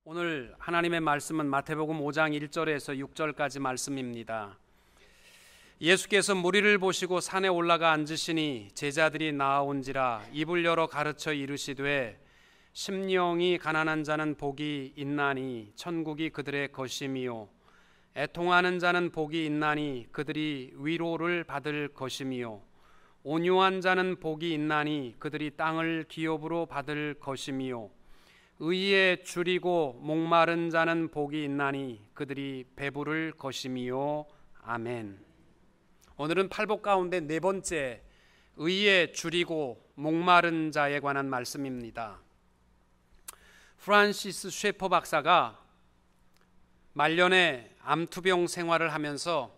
오늘 하나님의 말씀은 마태복음 5장 1절에서 6절까지 말씀입니다. 예수께서 무리를 보시고 산에 올라가 앉으시니 제자들이 나아온지라 입을 열어 가르쳐 이르시되 심령이 가난한 자는 복이 있나니 천국이 그들의 것임이요 애통하는 자는 복이 있나니 그들이 위로를 받을 것임이요 온유한 자는 복이 있나니 그들이 땅을 기업으로 받을 것임이요 의에 줄이고 목마른 자는 복이 있나니 그들이 배부를 것임이요 아멘. 오늘은 팔복 가운데 네 번째 의에 줄이고 목마른 자에 관한 말씀입니다. 프란시스 셰퍼 박사가 말년에 암투병 생활을 하면서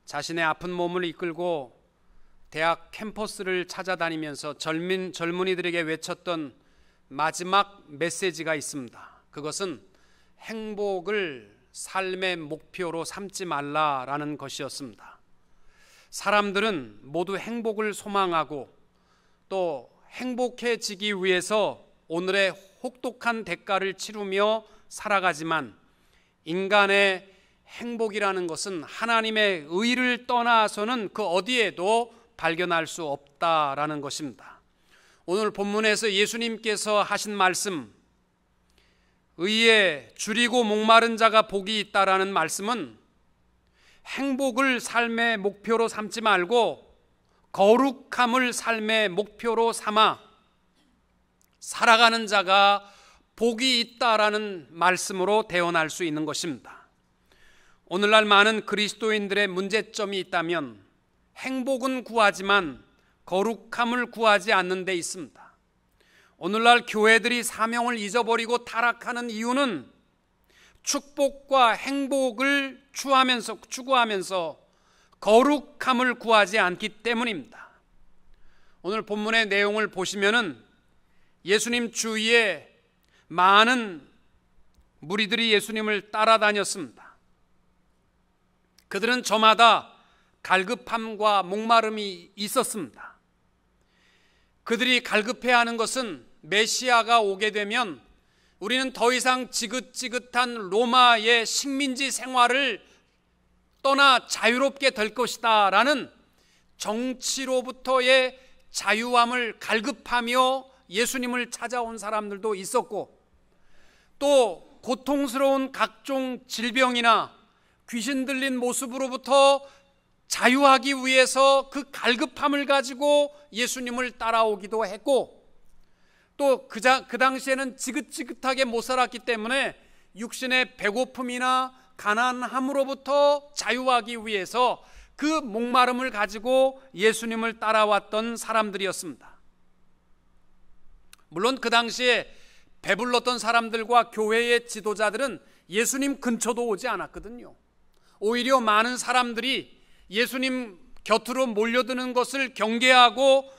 자신의 아픈 몸을 이끌고 대학 캠퍼스를 찾아다니면서 젊은이들에게 외쳤던 마지막 메시지가 있습니다. 그것은 행복을 삶의 목표로 삼지 말라라는 것이었습니다. 사람들은 모두 행복을 소망하고 또 행복해지기 위해서 오늘의 혹독한 대가를 치르며 살아가지만 인간의 행복이라는 것은 하나님의 의를 떠나서는 그 어디에도 발견할 수 없다라는 것입니다. 오늘 본문에서 예수님께서 하신 말씀, 의에 줄이고 목마른 자가 복이 있다라는 말씀은 행복을 삶의 목표로 삼지 말고 거룩함을 삶의 목표로 삼아 살아가는 자가 복이 있다라는 말씀으로 대언할 수 있는 것입니다. 오늘날 많은 그리스도인들의 문제점이 있다면 행복은 구하지만 거룩함을 구하지 않는 데 있습니다. 오늘날 교회들이 사명을 잊어버리고 타락하는 이유는 축복과 행복을 추구하면서 거룩함을 구하지 않기 때문입니다. 오늘 본문의 내용을 보시면은 예수님 주위에 많은 무리들이 예수님을 따라다녔습니다. 그들은 저마다 갈급함과 목마름이 있었습니다. 그들이 갈급해하는 것은 메시아가 오게 되면 우리는 더 이상 지긋지긋한 로마의 식민지 생활을 떠나 자유롭게 될 것이다 라는 정치로부터의 자유함을 갈급하며 예수님을 찾아온 사람들도 있었고, 또 고통스러운 각종 질병이나 귀신 들린 모습으로부터 자유하기 위해서 그 갈급함을 가지고 예수님을 따라오기도 했고, 또 그 당시에는 지긋지긋하게 못 살았기 때문에 육신의 배고픔이나 가난함으로부터 자유하기 위해서 그 목마름을 가지고 예수님을 따라왔던 사람들이었습니다. 물론 그 당시에 배불렀던 사람들과 교회의 지도자들은 예수님 근처도 오지 않았거든요. 오히려 많은 사람들이 예수님 곁으로 몰려드는 것을 경계하고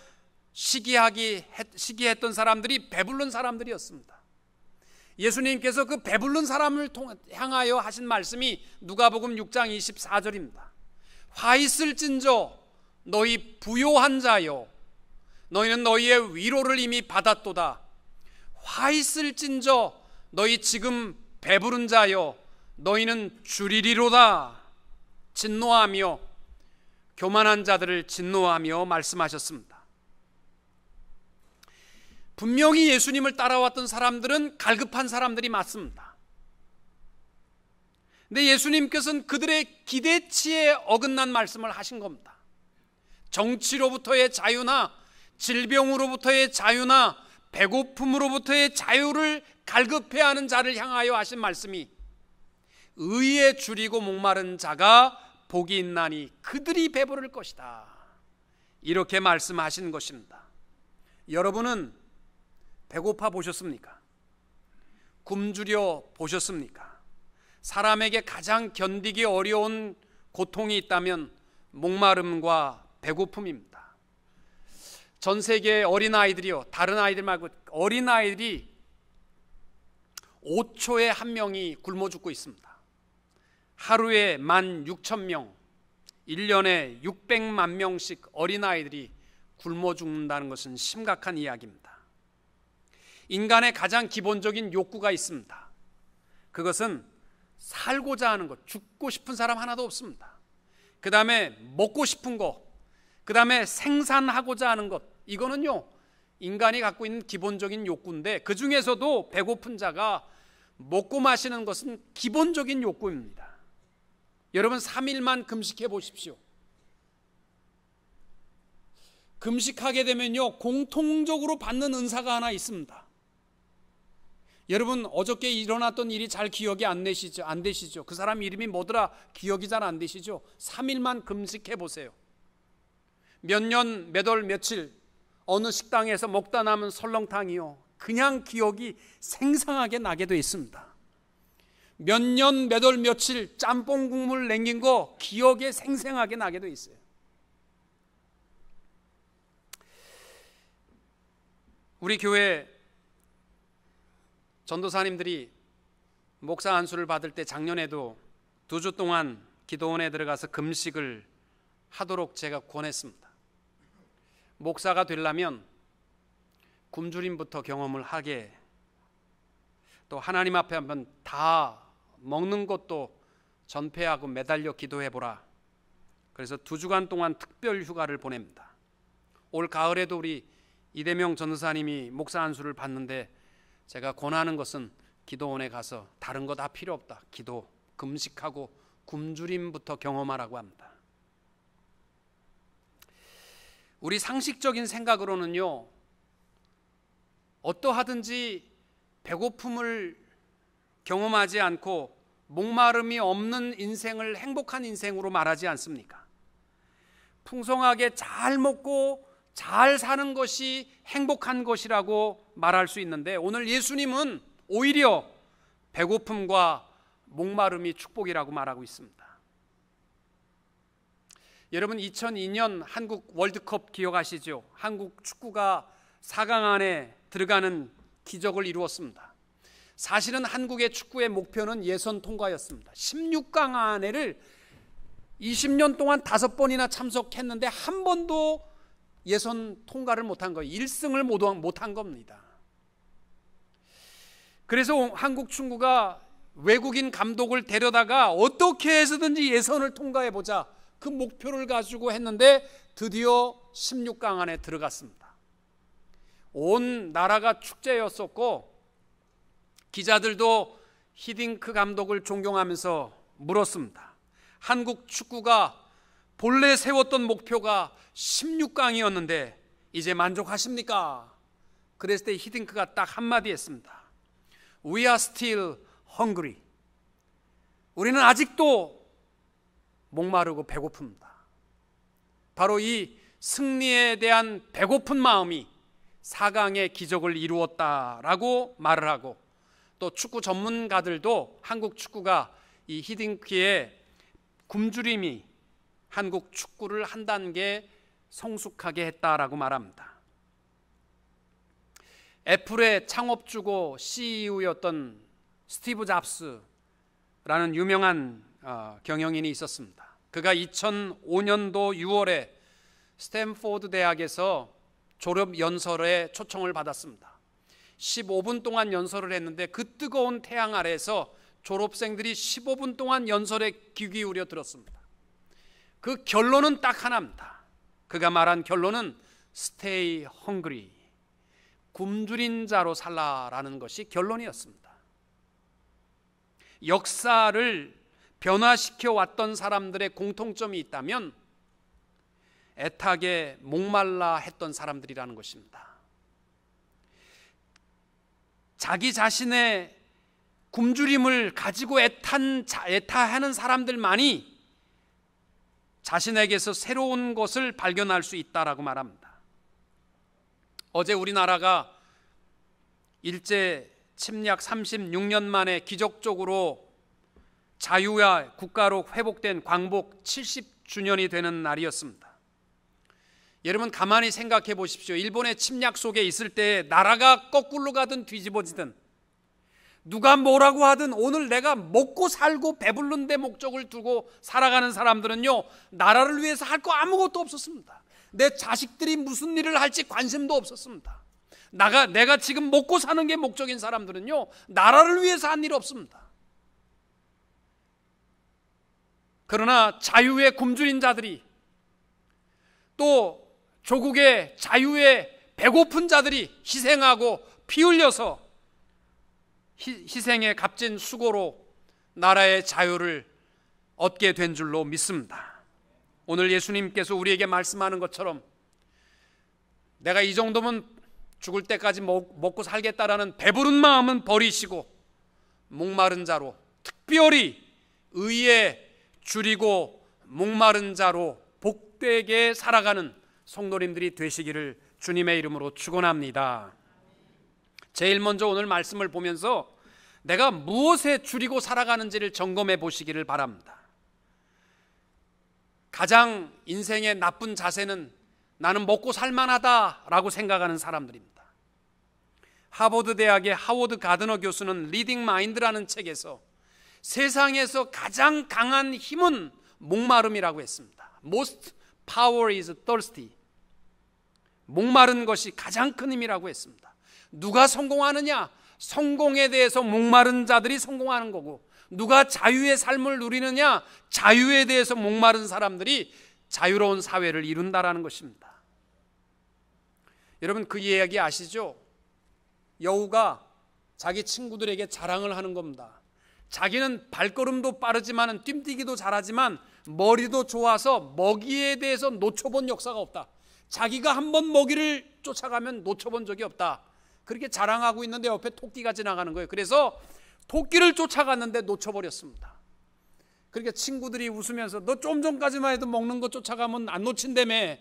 시기했던 사람들이 배부른 사람들이었습니다. 예수님께서 그 배부른 사람을 향하여 하신 말씀이 누가복음 6장 24절입니다. 화 있을진저 너희 부요한 자여 너희는 너희의 위로를 이미 받았도다. 화 있을진저 너희 지금 배부른 자여 너희는 줄이리로다. 진노하며 교만한 자들을 진노하며 말씀하셨습니다. 분명히 예수님을 따라왔던 사람들은 갈급한 사람들이 맞습니다. 근데 예수님께서는 그들의 기대치에 어긋난 말씀을 하신 겁니다. 정치로부터의 자유나 질병으로부터의 자유나 배고픔으로부터의 자유를 갈급해하는 자를 향하여 하신 말씀이 의에 줄이고 목마른 자가 복이 있나니 그들이 배부를 것이다, 이렇게 말씀하신 것입니다. 여러분은 배고파 보셨습니까? 굶주려 보셨습니까? 사람에게 가장 견디기 어려운 고통이 있다면 목마름과 배고픔입니다. 전 세계의 어린아이들이요, 다른 아이들 말고 어린아이들이 5초에 한 명이 굶어 죽고 있습니다. 하루에 16,000명, 1년에 600만 명씩 어린아이들이 굶어 죽는다는 것은 심각한 이야기입니다. 인간의 가장 기본적인 욕구가 있습니다. 그것은 살고자 하는 것, 죽고 싶은 사람 하나도 없습니다. 그 다음에 먹고 싶은 것, 그 다음에 생산하고자 하는 것, 이거는요 인간이 갖고 있는 기본적인 욕구인데, 그 중에서도 배고픈 자가 먹고 마시는 것은 기본적인 욕구입니다. 여러분 3일만 금식해 보십시오. 금식하게 되면요 공통적으로 받는 은사가 하나 있습니다. 여러분 어저께 일어났던 일이 잘 기억이 안 되시죠? 그 사람 이름이 뭐더라 기억이 잘 안 되시죠? 3일만 금식해 보세요. 몇 년, 몇 월, 며칠 어느 식당에서 먹다 남은 설렁탕이요 그냥 기억이 생생하게 나게 되어 있습니다. 몇 년, 몇 월, 며칠 짬뽕 국물 남긴 거 기억에 생생하게 나게 되어 있어요. 우리 교회 전도사님들이 목사 안수를 받을 때 작년에도 2주 동안 기도원에 들어가서 금식을 하도록 제가 권했습니다. 목사가 되려면 굶주림부터 경험을 하게, 또 하나님 앞에 한번 다 먹는 것도 전폐하고 매달려 기도해보라. 그래서 2주간 동안 특별 휴가를 보냅니다. 올 가을에도 우리 이대명 전도사님이 목사 안수를 받는데 제가 권하는 것은 기도원에 가서 다른 거 다 필요 없다. 기도, 금식하고 굶주림부터 경험하라고 합니다. 우리 상식적인 생각으로는요 어떠하든지 배고픔을 경험하지 않고 목마름이 없는 인생을 행복한 인생으로 말하지 않습니까? 풍성하게 잘 먹고 잘 사는 것이 행복한 것이라고 말할 수 있는데, 오늘 예수님은 오히려 배고픔과 목마름이 축복이라고 말하고 있습니다. 여러분 2002년 한국 월드컵 기억하시죠? 한국 축구가 4강 안에 들어가는 기적을 이루었습니다. 사실은 한국의 축구의 목표는 예선 통과였습니다. 16강 안에를 20년 동안 5번이나 참석했는데 한 번도 예선 통과를 못한 거예요. 1승을 못한 겁니다. 그래서 한국 축구가 외국인 감독을 데려다가 어떻게 해서든지 예선을 통과해보자, 그 목표를 가지고 했는데 드디어 16강 안에 들어갔습니다. 온 나라가 축제였었고 기자들도 히딩크 감독을 존경하면서 물었습니다. 한국 축구가 본래 세웠던 목표가 16강이었는데 이제 만족하십니까? 그랬을 때 히딩크가 딱 한마디 했습니다. We are still hungry. 우리는 아직도 목마르고 배고픕니다. 바로 이 승리에 대한 배고픈 마음이 4강의 기적을 이루었다라고 말을 하고, 또 축구 전문가들도 한국 축구가 이 히딩크의 굶주림이 한국 축구를 한 단계 성숙하게 했다라고 말합니다. 애플의 창업주고 CEO였던 스티브 잡스라는 유명한 경영인이 있었습니다. 그가 2005년도 6월에 스탠포드 대학에서 졸업 연설에 초청을 받았습니다. 15분 동안 연설을 했는데 그 뜨거운 태양 아래에서 졸업생들이 15분 동안 연설에 귀 기울여 들었습니다. 그 결론은 딱 하나입니다. 그가 말한 결론은 Stay hungry, 굶주린 자로 살라라는 것이 결론이었습니다. 역사를 변화시켜 왔던 사람들의 공통점이 있다면 애타게 목말라 했던 사람들이라는 것입니다. 자기 자신의 굶주림을 가지고 애타하는 사람들만이 자신에게서 새로운 것을 발견할 수 있다라고 말합니다. 어제 우리나라가 일제 침략 36년 만에 기적적으로 자유와 국가로 회복된 광복 70주년이 되는 날이었습니다. 여러분 가만히 생각해 보십시오. 일본의 침략 속에 있을 때 나라가 거꾸로 가든 뒤집어지든 누가 뭐라고 하든 오늘 내가 먹고 살고 배부른 데 목적을 두고 살아가는 사람들은요, 나라를 위해서 할 거 아무것도 없었습니다. 내 자식들이 무슨 일을 할지 관심도 없었습니다. 내가 지금 먹고 사는 게 목적인 사람들은요, 나라를 위해서 한 일 없습니다. 그러나 자유에 굶주린 자들이, 또 조국의 자유에 배고픈 자들이 희생하고 피 흘려서 희생의 값진 수고로 나라의 자유를 얻게 된 줄로 믿습니다. 오늘 예수님께서 우리에게 말씀하는 것처럼 내가 이 정도면 죽을 때까지 먹고 살겠다라는 배부른 마음은 버리시고 목마른 자로, 특별히 의에 줄이고 목마른 자로 복되게 살아가는 성도님들이 되시기를 주님의 이름으로 축원합니다. 제일 먼저 오늘 말씀을 보면서 내가 무엇에 줄이고 살아가는지를 점검해 보시기를 바랍니다. 가장 인생의 나쁜 자세는 나는 먹고 살만하다라고 생각하는 사람들입니다. 하버드 대학의 하워드 가드너 교수는 리딩 마인드라는 책에서 세상에서 가장 강한 힘은 목마름이라고 했습니다. Most power is thirsty. 목마른 것이 가장 큰 힘이라고 했습니다. 누가 성공하느냐? 성공에 대해서 목마른 자들이 성공하는 거고, 누가 자유의 삶을 누리느냐? 자유에 대해서 목마른 사람들이 자유로운 사회를 이룬다라는 것입니다. 여러분, 그 이야기 아시죠? 여우가 자기 친구들에게 자랑을 하는 겁니다. 자기는 발걸음도 빠르지만 뛰뛰기도 잘하지만 머리도 좋아서 먹이에 대해서 놓쳐본 역사가 없다. 자기가 한번 먹이를 쫓아가면 놓쳐본 적이 없다. 그렇게 자랑하고 있는데 옆에 토끼가 지나가는 거예요. 그래서 토끼를 쫓아갔는데 놓쳐버렸습니다. 그러니까 친구들이 웃으면서 너 좀 전까지만 해도 먹는 거 쫓아가면 안 놓친다며.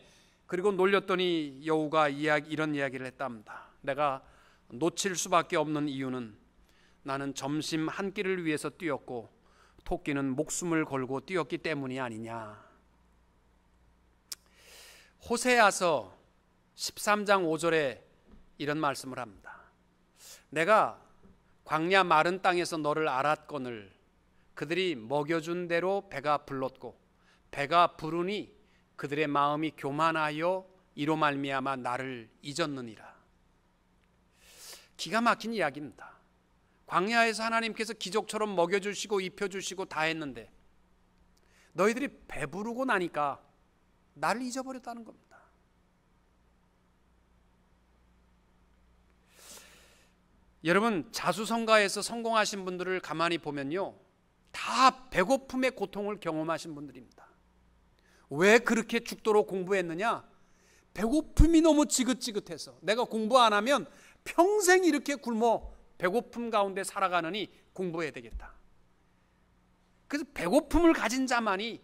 그리고 놀렸더니 여우가 이런 이야기를 했답니다. 내가 놓칠 수밖에 없는 이유는 나는 점심 한 끼를 위해서 뛰었고 토끼는 목숨을 걸고 뛰었기 때문이 아니냐. 호세아서 13장 5절에 이런 말씀을 합니다. 내가 광야 마른 땅에서 너를 알았거늘 그들이 먹여준 대로 배가 불렀고 배가 부르니 그들의 마음이 교만하여 이로 말미암아 나를 잊었느니라. 기가 막힌 이야기입니다. 광야에서 하나님께서 기적처럼 먹여주시고 입혀주시고 다 했는데 너희들이 배부르고 나니까 나를 잊어버렸다는 겁니다. 여러분, 자수성가에서 성공하신 분들을 가만히 보면요, 다 배고픔의 고통을 경험하신 분들입니다. 왜 그렇게 죽도록 공부했느냐? 배고픔이 너무 지긋지긋해서 내가 공부 안 하면 평생 이렇게 굶어 배고픔 가운데 살아가느니 공부해야 되겠다. 그래서 배고픔을 가진 자만이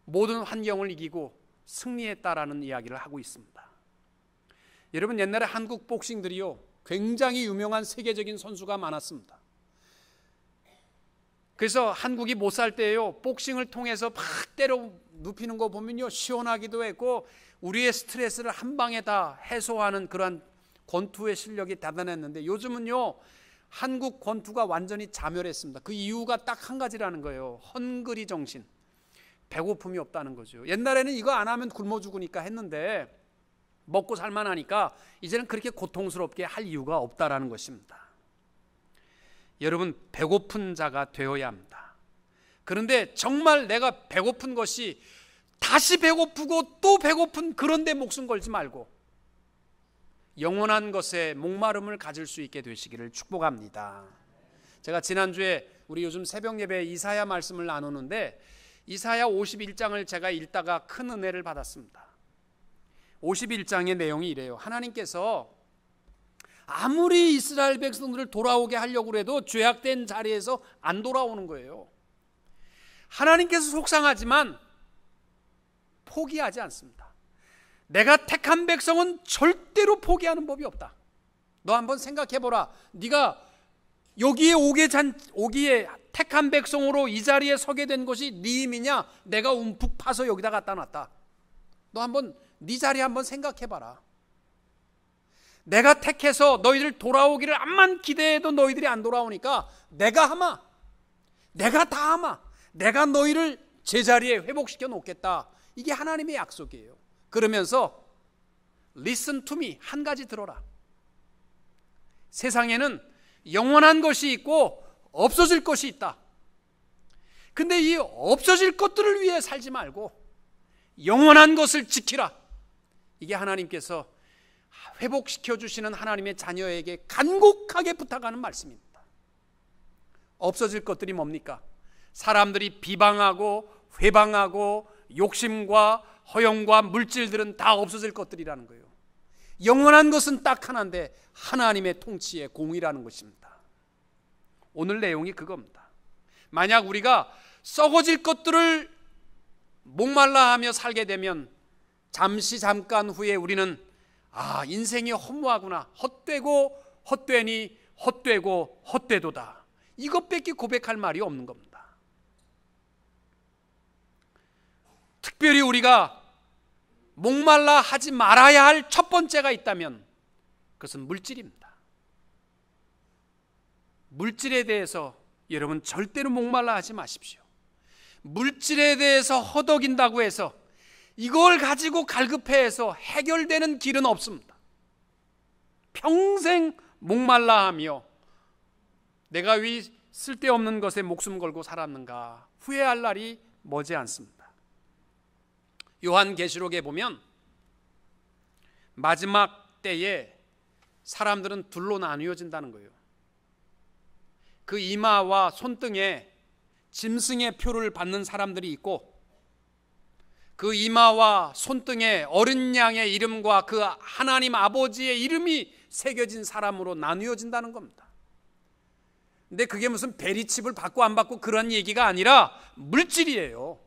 모든 환경을 이기고 승리했다라는 이야기를 하고 있습니다. 여러분, 옛날에 한국 복싱들이요 굉장히 유명한 세계적인 선수가 많았습니다. 그래서 한국이 못 살 때요 복싱을 통해서 막 때려 눕히는 거 보면요 시원하기도 했고 우리의 스트레스를 한 방에 다 해소하는 그러한 권투의 실력이 대단했는데 요즘은요 한국 권투가 완전히 자멸했습니다. 그 이유가 딱 한 가지라는 거예요. 헝그리 정신, 배고픔이 없다는 거죠. 옛날에는 이거 안 하면 굶어 죽으니까 했는데 먹고 살만하니까 이제는 그렇게 고통스럽게 할 이유가 없다라는 것입니다. 여러분, 배고픈 자가 되어야 합니다. 그런데 정말 내가 배고픈 것이 다시 배고프고 또 배고픈 그런 데 목숨 걸지 말고 영원한 것에 목마름을 가질 수 있게 되시기를 축복합니다. 제가 지난주에 우리 요즘 새벽 예배에 이사야 말씀을 나누는데 이사야 51장을 제가 읽다가 큰 은혜를 받았습니다. 51장의 내용이 이래요. 하나님께서 아무리 이스라엘 백성들을 돌아오게 하려고 해도 죄악된 자리에서 안 돌아오는 거예요. 하나님께서 속상하지만 포기하지 않습니다. 내가 택한 백성은 절대로 포기하는 법이 없다. 너 한번 생각해보라. 네가 여기에 오기에 택한 백성으로 이 자리에 서게 된 것이 네 힘이냐, 내가 움푹 파서 여기다 갖다 놨다. 너 한번 네 자리 한번 생각해봐라. 내가 택해서 너희들 돌아오기를 암만 기대해도 너희들이 안 돌아오니까 내가 하마, 내가 다 하마, 내가 너희를 제자리에 회복시켜 놓겠다. 이게 하나님의 약속이에요. 그러면서 listen to me, 한 가지 들어라. 세상에는 영원한 것이 있고 없어질 것이 있다. 근데 이 없어질 것들을 위해 살지 말고 영원한 것을 지키라. 이게 하나님께서 회복시켜 주시는 하나님의 자녀에게 간곡하게 부탁하는 말씀입니다. 없어질 것들이 뭡니까? 사람들이 비방하고 회방하고 욕심과 허영과 물질들은 다 없어질 것들이라는 거예요. 영원한 것은 딱 하나인데 하나님의 통치의 공의라는 것입니다. 오늘 내용이 그겁니다. 만약 우리가 썩어질 것들을 목말라 하며 살게 되면 잠깐 후에 우리는 인생이 허무하구나, 헛되고 헛되니 헛되고 헛되도다, 이것밖에 고백할 말이 없는 겁니다. 특별히 우리가 목말라 하지 말아야 할 첫 번째가 있다면 그것은 물질입니다. 물질에 대해서 여러분 절대로 목말라 하지 마십시오. 물질에 대해서 허덕인다고 해서 이걸 가지고 갈급해해서 해결되는 길은 없습니다. 평생 목말라 하며 내가 왜 쓸데없는 것에 목숨 걸고 살았는가 후회할 날이 머지 않습니다. 요한계시록에 보면 마지막 때에 사람들은 둘로 나뉘어진다는 거예요. 그 이마와 손등에 짐승의 표를 받는 사람들이 있고, 그 이마와 손등에 어린 양의 이름과 그 하나님 아버지의 이름이 새겨진 사람으로 나뉘어진다는 겁니다. 근데 그게 무슨 베리칩을 받고 안 받고 그런 얘기가 아니라 물질이에요.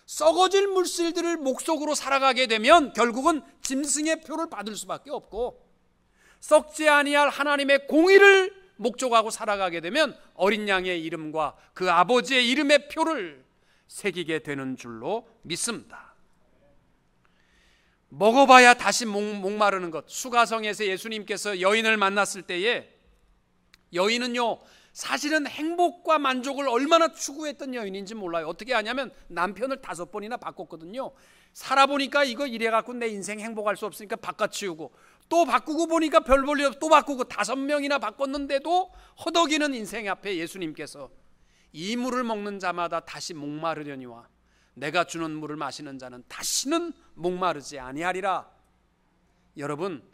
썩어질 물질들을 목적으로 살아가게 되면 결국은 짐승의 표를 받을 수밖에 없고, 썩지 아니할 하나님의 공의를 목적하고 살아가게 되면 어린 양의 이름과 그 아버지의 이름의 표를 새기게 되는 줄로 믿습니다. 먹어봐야 다시 목마르는 것. 수가성에서 예수님께서 여인을 만났을 때에 여인은요, 사실은 행복과 만족을 얼마나 추구했던 여인인지 몰라요. 어떻게 하냐면 남편을 5번이나 바꿨거든요. 살아보니까 이거 이래갖고 내 인생 행복할 수 없으니까 바꿔치우고, 또 바꾸고 보니까 별 볼 일 없고 또 바꾸고 5명이나 바꿨는데도 허덕이는 인생 앞에 예수님께서 이 물을 먹는 자마다 다시 목마르려니와 내가 주는 물을 마시는 자는 다시는 목마르지 아니하리라. 여러분,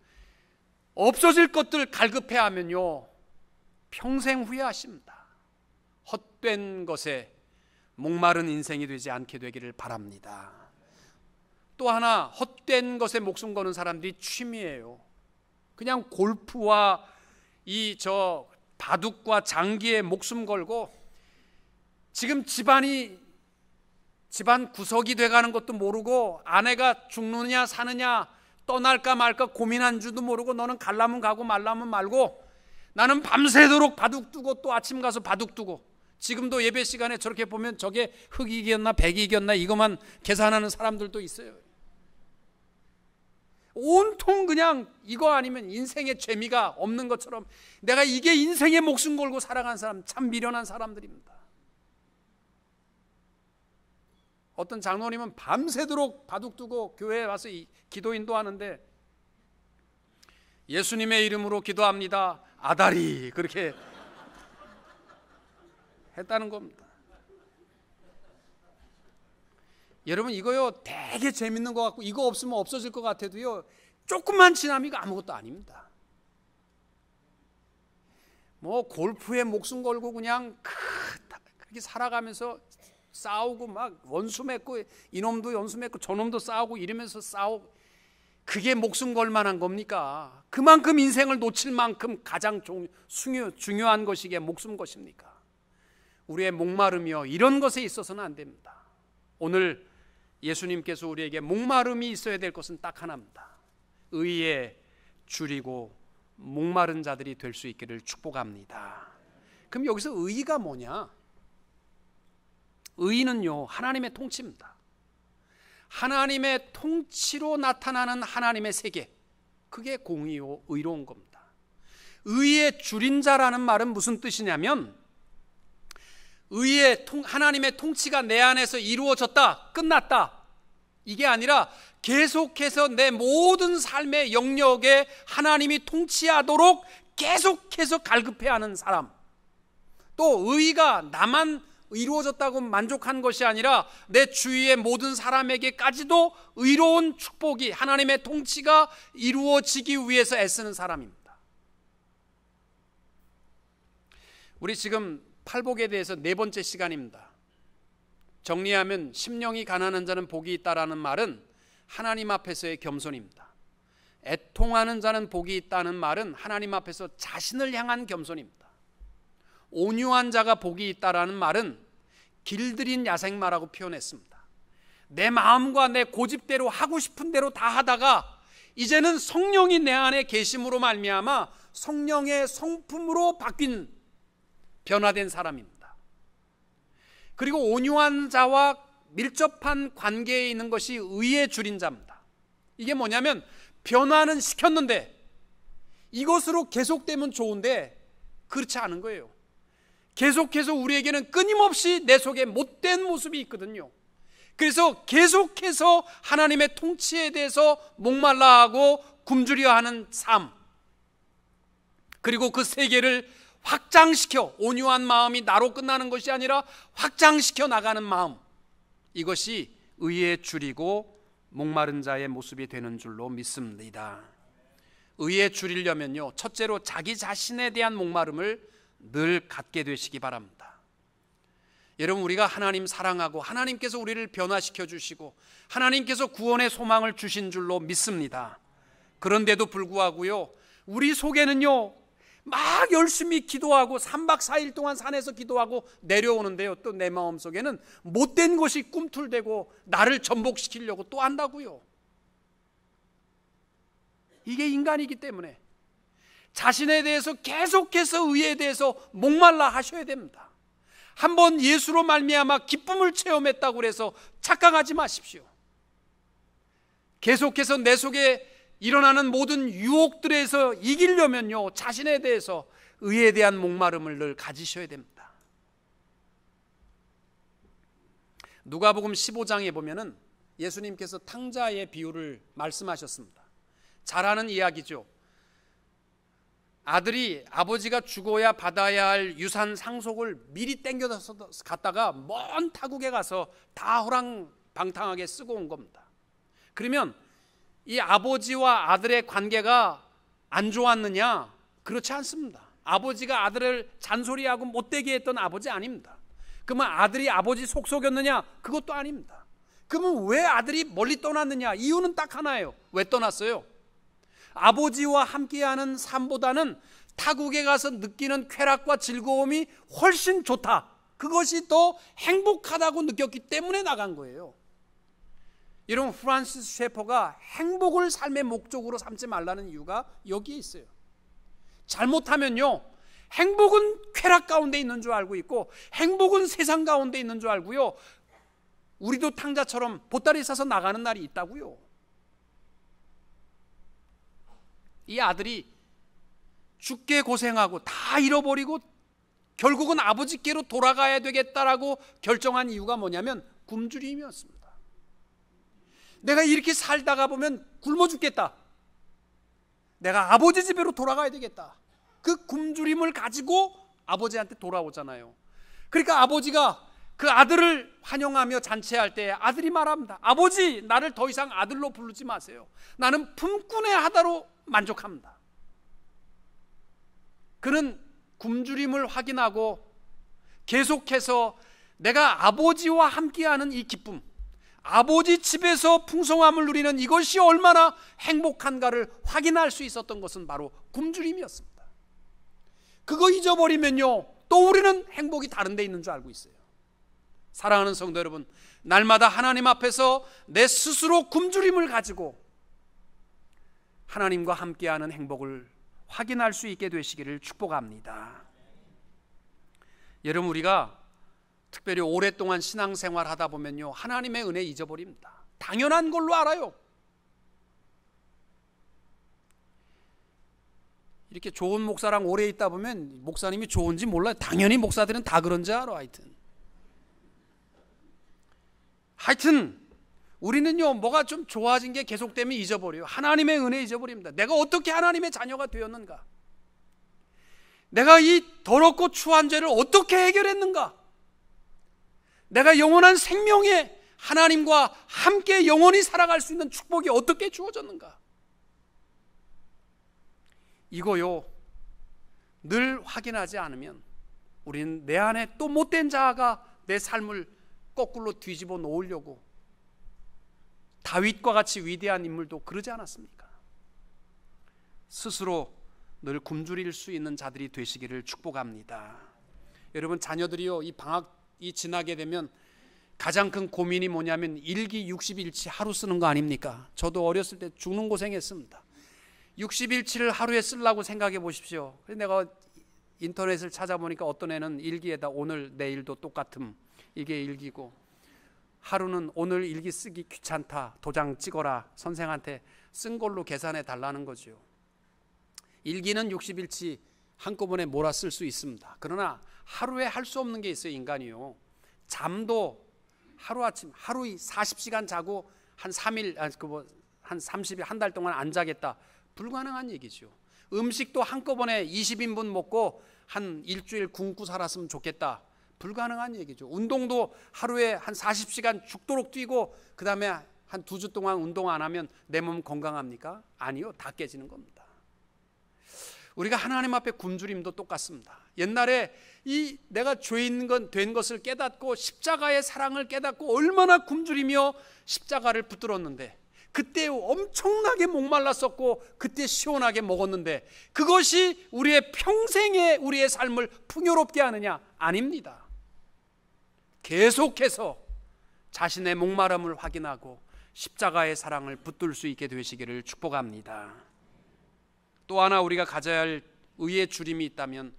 없어질 것들 갈급해하면요 평생 후회하십니다. 헛된 것에 목마른 인생이 되지 않게 되기를 바랍니다. 또 하나, 헛된 것에 목숨 거는 사람들이 취미예요. 그냥 골프와 바둑과 장기에 목숨 걸고 지금 집안 구석이 돼가는 것도 모르고 아내가 죽느냐 사느냐 떠날까 말까 고민한 줄도 모르고 너는 가려면 가고 말라면 말고 나는 밤새도록 바둑 두고 또 아침 가서 바둑 두고, 지금도 예배 시간에 저렇게 보면 저게 흑이 이겼나 백이 이겼나 이것만 계산하는 사람들도 있어요. 온통 그냥 이거 아니면 인생의 재미가 없는 것처럼 내가 이게 인생의 목숨 걸고 살아간 사람, 참 미련한 사람들입니다. 어떤 장로님은 밤새도록 바둑 두고 교회에 와서 기도 인도하는데 예수님의 이름으로 기도합니다 아다리 그렇게 했다는 겁니다. 여러분, 이거요 되게 재밌는 것 같고 이거 없으면 없어질 것 같아도요 조금만 지나면 이거 아무것도 아닙니다. 뭐 골프에 목숨 걸고 그냥 그렇게 살아가면서 싸우고 막 원수 맺고 이놈도 원수 맺고 저놈도 싸우고 이러면서 싸우고, 그게 목숨 걸 만한 겁니까? 그만큼 인생을 놓칠 만큼 가장 중요한 것이기에 목숨 것입니까? 우리의 목마름이요 이런 것에 있어서는 안 됩니다. 오늘 예수님께서 우리에게 목마름이 있어야 될 것은 딱 하나입니다. 의에 줄이고 목마른 자들이 될 수 있기를 축복합니다. 그럼 여기서 의가 뭐냐? 의는요 하나님의 통치입니다. 하나님의 통치로 나타나는 하나님의 세계, 그게 공의요 의로운 겁니다. 의에 줄인 자라는 말은 무슨 뜻이냐면 하나님의 통치가 내 안에서 이루어졌다, 끝났다, 이게 아니라 계속해서 내 모든 삶의 영역에 하나님이 통치하도록 계속해서 갈급해하는 사람. 또 의가 나만 이루어졌다고 만족한 것이 아니라 내 주위의 모든 사람에게까지도 의로운 축복이, 하나님의 통치가 이루어지기 위해서 애쓰는 사람입니다. 우리 지금 팔복에 대해서 네 번째 시간입니다. 정리하면 심령이 가난한 자는 복이 있다라는 말은 하나님 앞에서의 겸손입니다. 애통하는 자는 복이 있다는 말은 하나님 앞에서 자신을 향한 겸손입니다. 온유한 자가 복이 있다라는 말은 길들인 야생마라고 표현했습니다. 내 마음과 내 고집대로 하고 싶은 대로 다 하다가 이제는 성령이 내 안에 계심으로 말미암아 성령의 성품으로 바뀐 변화된 사람입니다. 그리고 온유한 자와 밀접한 관계에 있는 것이 의에 줄인 자입니다. 이게 뭐냐면 변화는 시켰는데 이것으로 계속되면 좋은데 그렇지 않은 거예요. 계속해서 우리에게는 끊임없이 내 속에 못된 모습이 있거든요. 그래서 계속해서 하나님의 통치에 대해서 목말라하고 굶주려 하는 삶, 그리고 그 세계를 확장시켜, 온유한 마음이 나로 끝나는 것이 아니라 확장시켜 나가는 마음, 이것이 의에 줄이고 목마른 자의 모습이 되는 줄로 믿습니다. 의에 줄이려면요, 첫째로 자기 자신에 대한 목마름을 늘 갖게 되시기 바랍니다. 여러분, 우리가 하나님 사랑하고 하나님께서 우리를 변화시켜 주시고 하나님께서 구원의 소망을 주신 줄로 믿습니다. 그런데도 불구하고요, 우리 속에는요 막 열심히 기도하고 3박 4일 동안 산에서 기도하고 내려오는데요, 또 내 마음속에는 못된 것이 꿈틀대고 나를 전복시키려고 또 한다고요. 이게 인간이기 때문에 자신에 대해서 계속해서 의에 대해서 목말라 하셔야 됩니다. 한번 예수로 말미암아 기쁨을 체험했다고 해서 착각하지 마십시오. 계속해서 내 속에 일어나는 모든 유혹들에서 이기려면요, 자신에 대해서 의에 대한 목마름을 늘 가지셔야 됩니다. 누가복음 15장에 보면은 예수님께서 탕자의 비유를 말씀하셨습니다. 잘 아는 이야기죠. 아들이 아버지가 죽어야 받아야 할 유산 상속을 미리 땡겨서 갔다가 먼 타국에 가서 다 호랑방탕하게 쓰고 온 겁니다. 그러면 이 아버지와 아들의 관계가 안 좋았느냐? 그렇지 않습니다. 아버지가 아들을 잔소리하고 못되게 했던 아버지 아닙니다. 그러면 아들이 아버지 속 속였느냐? 그것도 아닙니다. 그러면 왜 아들이 멀리 떠났느냐? 이유는 딱 하나예요. 왜 떠났어요? 아버지와 함께하는 삶보다는 타국에 가서 느끼는 쾌락과 즐거움이 훨씬 좋다, 그것이 더 행복하다고 느꼈기 때문에 나간 거예요. 여러분, 프란시스 셰퍼가 행복을 삶의 목적으로 삼지 말라는 이유가 여기에 있어요. 잘못하면요, 행복은 쾌락 가운데 있는 줄 알고 있고 행복은 세상 가운데 있는 줄 알고요, 우리도 탕자처럼 보따리 싸서 나가는 날이 있다고요. 이 아들이 죽게 고생하고 다 잃어버리고 결국은 아버지께로 돌아가야 되겠다라고 결정한 이유가 뭐냐면 굶주림이었습니다. 내가 이렇게 살다가 보면 굶어 죽겠다, 내가 아버지 집으로 돌아가야 되겠다, 그 굶주림을 가지고 아버지한테 돌아오잖아요. 그러니까 아버지가 그 아들을 환영하며 잔치할 때 아들이 말합니다. 아버지, 나를 더 이상 아들로 부르지 마세요. 나는 품꾼의 하다로 만족합니다. 그는 굶주림을 확인하고 계속해서 내가 아버지와 함께하는 이 기쁨, 아버지 집에서 풍성함을 누리는 이것이 얼마나 행복한가를 확인할 수 있었던 것은 바로 굶주림이었습니다. 그거 잊어버리면요, 또 우리는 행복이 다른 데 있는 줄 알고 있어요. 사랑하는 성도 여러분, 날마다 하나님 앞에서 내 스스로 굶주림을 가지고 하나님과 함께하는 행복을 확인할 수 있게 되시기를 축복합니다. 여러분, 우리가 특별히 오랫동안 신앙생활 하다 보면요, 하나님의 은혜 잊어버립니다. 당연한 걸로 알아요. 이렇게 좋은 목사랑 오래 있다 보면 목사님이 좋은지 몰라요. 당연히 목사들은 다 그런지 알아. 하여튼 우리는요, 뭐가 좀 좋아진 게 계속되면 잊어버려요. 하나님의 은혜 잊어버립니다. 내가 어떻게 하나님의 자녀가 되었는가, 내가 이 더럽고 추한 죄를 어떻게 해결했는가, 내가 영원한 생명에 하나님과 함께 영원히 살아갈 수 있는 축복이 어떻게 주어졌는가? 이거요, 늘 확인하지 않으면 우리는 내 안에 또 못된 자아가 내 삶을 거꾸로 뒤집어 놓으려고, 다윗과 같이 위대한 인물도 그러지 않았습니까? 스스로 늘 굶주릴 수 있는 자들이 되시기를 축복합니다. 여러분, 자녀들이요, 이 방학이 지나게 되면 가장 큰 고민이 뭐냐면 일기 60일치 하루 쓰는 거 아닙니까? 저도 어렸을 때 죽는 고생했습니다. 60일치를 하루에 쓰려고 생각해 보십시오. 그래서 내가 인터넷을 찾아보니까 어떤 애는 일기에다 오늘 내일도 똑같음, 이게 일기고, 하루는 오늘 일기 쓰기 귀찮다, 도장 찍어라, 선생한테 쓴 걸로 계산해 달라는 거죠. 일기는 60일치 한꺼번에 몰아 쓸 수 있습니다. 그러나 하루에 할 수 없는 게 있어요, 인간이요. 잠도 하루아침, 하루 40시간 자고 한 3일, 한 30일, 한 달 동안 안 자겠다. 불가능한 얘기죠. 음식도 한꺼번에 20인분 먹고 한 일주일 굶고 살았으면 좋겠다. 불가능한 얘기죠. 운동도 하루에 한 40시간 죽도록 뛰고 그 다음에 한 2주 동안 운동 안 하면 내 몸 건강합니까? 아니요, 다 깨지는 겁니다. 우리가 하나님 앞에 굶주림도 똑같습니다. 옛날에 이 내가 죄인 된 것을 깨닫고 십자가의 사랑을 깨닫고 얼마나 굶주리며 십자가를 붙들었는데, 그때 엄청나게 목말랐었고 그때 시원하게 먹었는데, 그것이 우리의 평생에 우리의 삶을 풍요롭게 하느냐? 아닙니다. 계속해서 자신의 목마름을 확인하고 십자가의 사랑을 붙들 수 있게 되시기를 축복합니다. 또 하나 우리가 가져야 할 의의 주림이 있다면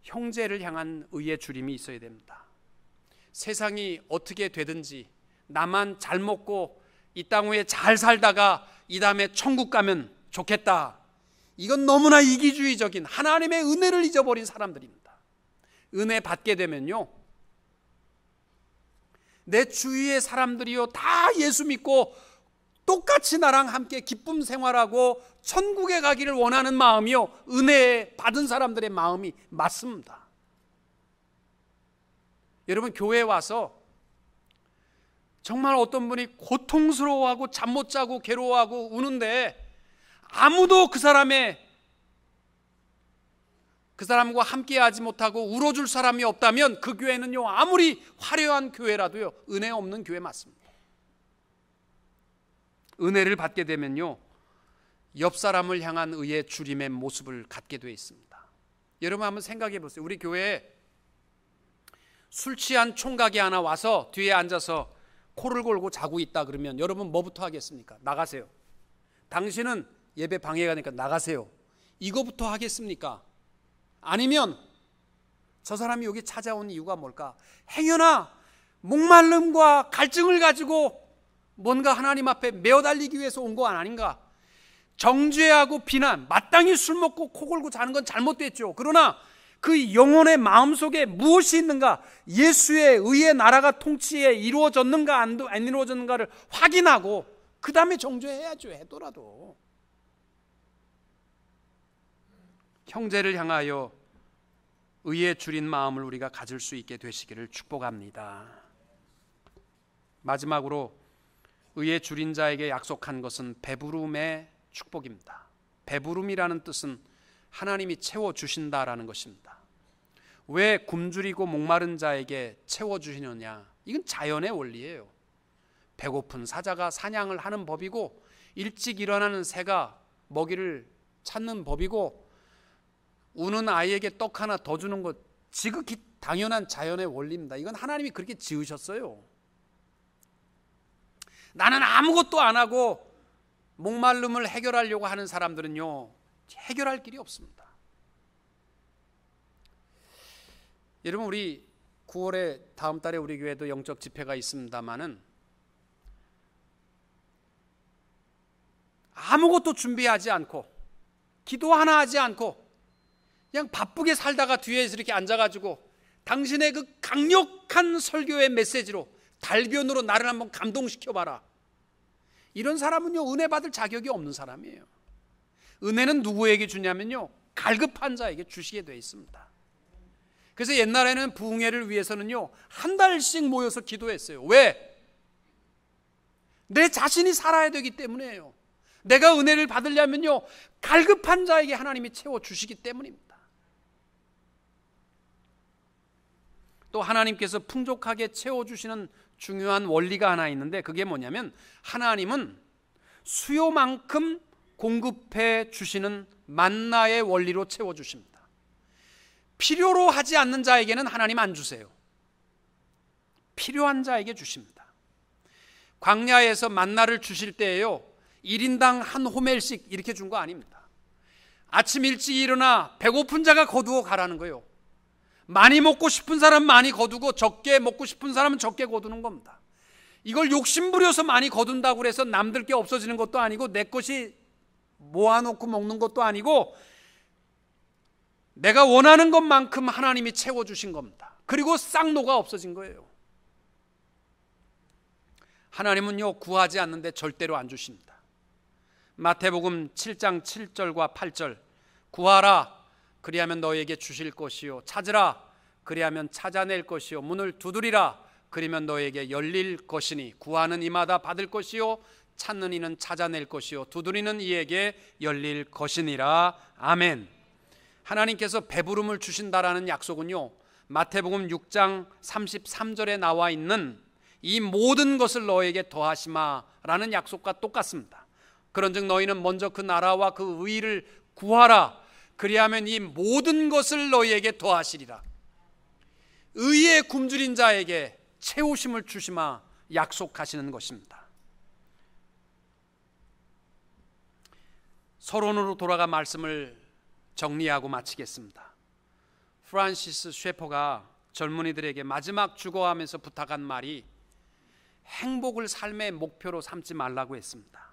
형제를 향한 의의 주림이 있어야 됩니다. 세상이 어떻게 되든지 나만 잘 먹고 이 땅 위에 잘 살다가 이 다음에 천국 가면 좋겠다, 이건 너무나 이기주의적인 하나님의 은혜를 잊어버린 사람들입니다. 은혜 받게 되면요, 내 주위의 사람들이요 다 예수 믿고 똑같이 나랑 함께 기쁨 생활하고 천국에 가기를 원하는 마음이요, 은혜 받은 사람들의 마음이 맞습니다. 여러분, 교회에 와서 정말 어떤 분이 고통스러워하고 잠 못 자고 괴로워하고 우는데 아무도 그 사람과 함께하지 못하고 울어줄 사람이 없다면 그 교회는요, 아무리 화려한 교회라도요, 은혜 없는 교회 맞습니다. 은혜를 받게 되면요, 옆 사람을 향한 의의 주림의 모습을 갖게 되어 있습니다. 여러분 한번 생각해 보세요. 우리 교회에 술 취한 총각이 하나 와서 뒤에 앉아서 코를 골고 자고 있다 그러면 여러분 뭐부터 하겠습니까? 나가세요. 당신은 예배 방해가 되니까 나가세요. 이거부터 하겠습니까? 아니면 저 사람이 여기 찾아온 이유가 뭘까? 행여나 목마름과 갈증을 가지고 뭔가 하나님 앞에 메어달리기 위해서 온 거 아닌가? 정죄하고 비난, 마땅히 술 먹고 코 골고 자는 건 잘못됐죠. 그러나 그 영혼의 마음속에 무엇이 있는가? 예수의 의의 나라가 통치에 이루어졌는가 안 이루어졌는가를 확인하고 그 다음에 정죄해야죠. 해더라도. 형제를 향하여 의에 줄인 마음을 우리가 가질 수 있게 되시기를 축복합니다. 마지막으로 의에 줄인 자에게 약속한 것은 배부름의 축복입니다. 배부름이라는 뜻은 하나님이 채워주신다라는 것입니다. 왜 굶주리고 목마른 자에게 채워주시느냐? 이건 자연의 원리예요. 배고픈 사자가 사냥을 하는 법이고 일찍 일어나는 새가 먹이를 찾는 법이고 우는 아이에게 떡 하나 더 주는 것 지극히 당연한 자연의 원리입니다. 이건 하나님이 그렇게 지으셨어요. 나는 아무것도 안 하고 목마름을 해결하려고 하는 사람들은요, 해결할 길이 없습니다. 여러분, 우리 9월에 다음 달에 우리 교회도 영적 집회가 있습니다만은 아무것도 준비하지 않고 기도 하나 하지 않고 그냥 바쁘게 살다가 뒤에서 이렇게 앉아가지고 당신의 그 강력한 설교의 메시지로 달변으로 나를 한번 감동시켜봐라, 이런 사람은요 은혜 받을 자격이 없는 사람이에요. 은혜는 누구에게 주냐면요, 갈급한 자에게 주시게 되어 있습니다. 그래서 옛날에는 부흥회를 위해서는요, 한 달씩 모여서 기도했어요. 왜? 내 자신이 살아야 되기 때문이에요. 내가 은혜를 받으려면요, 갈급한 자에게 하나님이 채워주시기 때문입니다. 또 하나님께서 풍족하게 채워주시는 중요한 원리가 하나 있는데, 그게 뭐냐면 하나님은 수요만큼 공급해 주시는 만나의 원리로 채워주십니다. 필요로 하지 않는 자에게는 하나님 안 주세요. 필요한 자에게 주십니다. 광야에서 만나를 주실 때에요, 1인당 한 호멜씩 이렇게 준 거 아닙니다. 아침 일찍 일어나 배고픈 자가 거두어 가라는 거예요. 많이 먹고 싶은 사람 많이 거두고 적게 먹고 싶은 사람은 적게 거두는 겁니다. 이걸 욕심부려서 많이 거둔다고 해서 남들 게 없어지는 것도 아니고 내 것이 모아놓고 먹는 것도 아니고 내가 원하는 것만큼 하나님이 채워주신 겁니다. 그리고 쌍노가 없어진 거예요. 하나님은요, 구하지 않는데 절대로 안 주십니다. 마태복음 7장 7절과 8절, 구하라 그리하면 너에게 주실 것이요, 찾으라 그리하면 찾아낼 것이요, 문을 두드리라 그러면 너에게 열릴 것이니 구하는 이마다 받을 것이요, 찾는 이는 찾아낼 것이요, 두드리는 이에게 열릴 것이니라. 아멘. 하나님께서 배부름을 주신다라는 약속은요, 마태복음 6장 33절에 나와 있는 이 모든 것을 너에게 더하시마라는 약속과 똑같습니다. 그런즉 너희는 먼저 그 나라와 그 의를 구하라 그리하면 이 모든 것을 너희에게 더하시리라. 의에 굶주린 자에게 채우심을 주시마 약속하시는 것입니다. 서론으로 돌아가 말씀을 정리하고 마치겠습니다. 프란시스 셰퍼가 젊은이들에게 마지막 주거하면서 부탁한 말이 행복을 삶의 목표로 삼지 말라고 했습니다.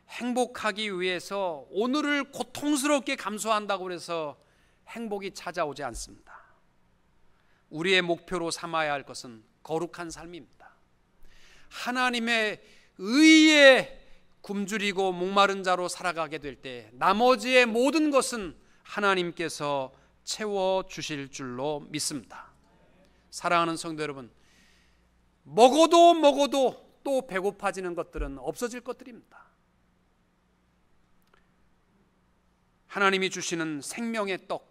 행복하기 위해서 오늘을 고통스럽게 감수한다고 해서 행복이 찾아오지 않습니다. 우리의 목표로 삼아야 할 것은 거룩한 삶입니다. 하나님의 의에 굶주리고 목마른 자로 살아가게 될 때 나머지의 모든 것은 하나님께서 채워주실 줄로 믿습니다. 사랑하는 성도 여러분, 먹어도 또 배고파지는 것들은 없어질 것들입니다. 하나님이 주시는 생명의 떡,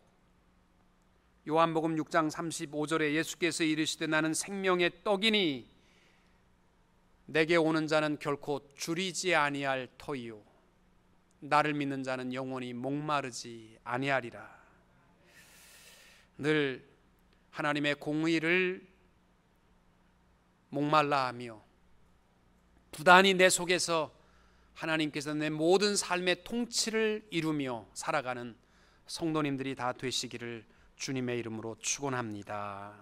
요한복음 6장 35절에 예수께서 이르시되 나는 생명의 떡이니 내게 오는 자는 결코 줄이지 아니할 터이요 나를 믿는 자는 영원히 목마르지 아니하리라. 늘 하나님의 공의를 목말라 하며 부단히 내 속에서 하나님께서 내 모든 삶의 통치를 이루며 살아가는 성도님들이 다 되시기를 주님의 이름으로 축원합니다.